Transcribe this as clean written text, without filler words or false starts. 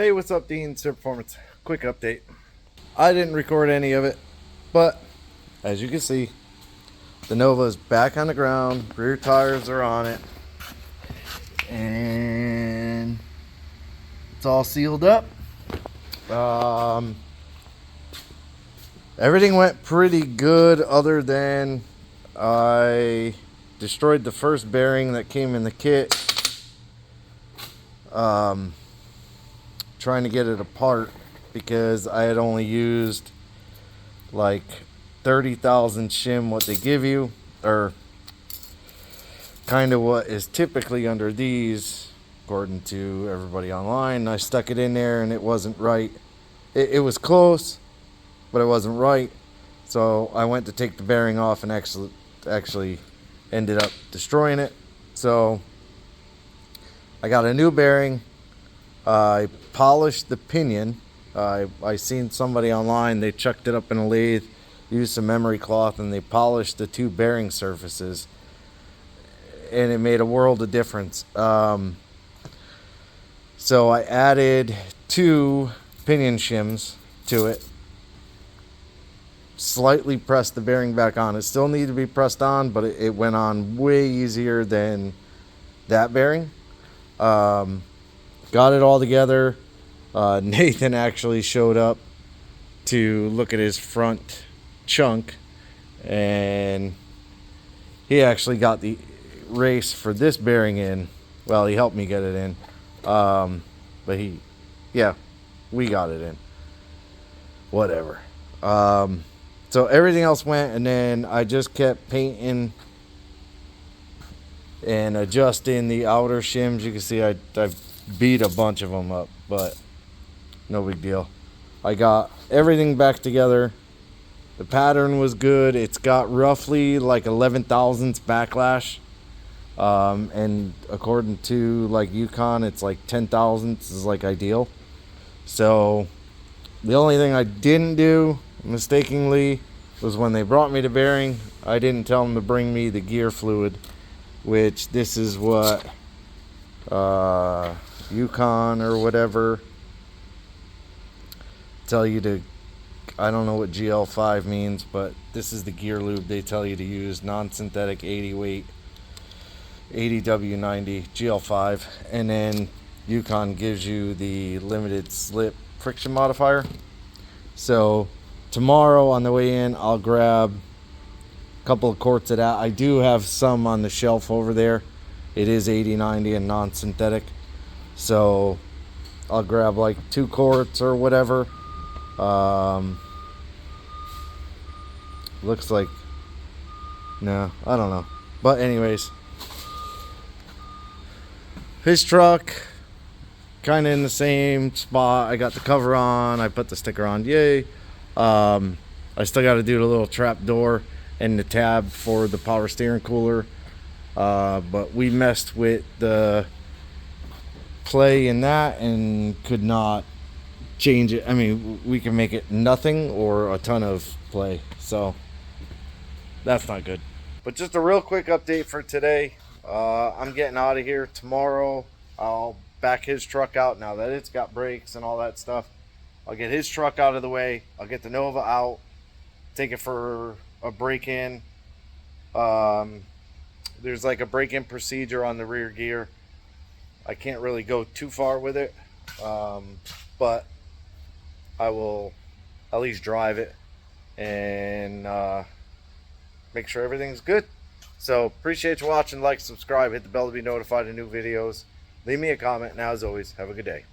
Hey, what's up, Dean? Sir Performance. Quick update. I didn't record any of it, but as you can see, the Nova is back on the ground. Rear tires are on it, and it's all sealed up. Everything went pretty good, other than I destroyed the first bearing that came in the kit. Trying to get it apart because I had only used like 30,000 shim, what they give you, or kind of what is typically under these according to everybody online. I stuck it in there and it wasn't right. It was close, but it wasn't right. So I went to take the bearing off and actually ended up destroying it. So I got a new bearing. I polished the pinion. I seen somebody online, they chucked it up in a lathe, used some memory cloth, and they polished the two bearing surfaces, and it made a world of difference. So I added 2 pinion shims to it, slightly pressed the bearing back on. It still needed to be pressed on, but it went on way easier than that bearing. Got it all together. Nathan actually showed up to look at his front chunk, and he actually got the race for this bearing in. Well, he helped me get it in, but we got it in. Whatever. So everything else went, and then I just kept painting and adjusting the outer shims. You can see I've beat a bunch of them up, but no big deal. I got everything back together. The pattern was good. It's got roughly like 11 thousandths backlash, and according to like Yukon, it's like 10 thousandths is like ideal. So the only thing I didn't do mistakenly was when they brought me the bearing, I didn't tell them to bring me the gear fluid, which this is what Yukon or whatever tell you to, I don't know what GL5 means, but this is the gear lube they tell you to use, non-synthetic 80 weight 80W90 GL5, and then Yukon gives you the limited slip friction modifier. So tomorrow on the way in, I'll grab a couple of quarts of that. I do have some on the shelf over there. It is 80/90 and non-synthetic, so I'll grab like 2 quarts or whatever. Looks like, no, I don't know, but anyways, his truck kind of in the same spot. I got the cover on, I put the sticker on, yay. I still got to do the little trap door and the tab for the power steering cooler. But we messed with the play in that and could not change it. I mean, we can make it nothing or a ton of play, so that's not good. But just a real quick update for today. I'm getting out of here. Tomorrow I'll back his truck out now that it's got brakes and all that stuff. I'll get his truck out of the way. I'll get the Nova out, take it for a break-in. There's like a break-in procedure on the rear gear. I can't really go too far with it, but I will at least drive it and make sure everything's good. So appreciate you watching. Like, subscribe, hit the bell to be notified of new videos. Leave me a comment, and as always, have a good day.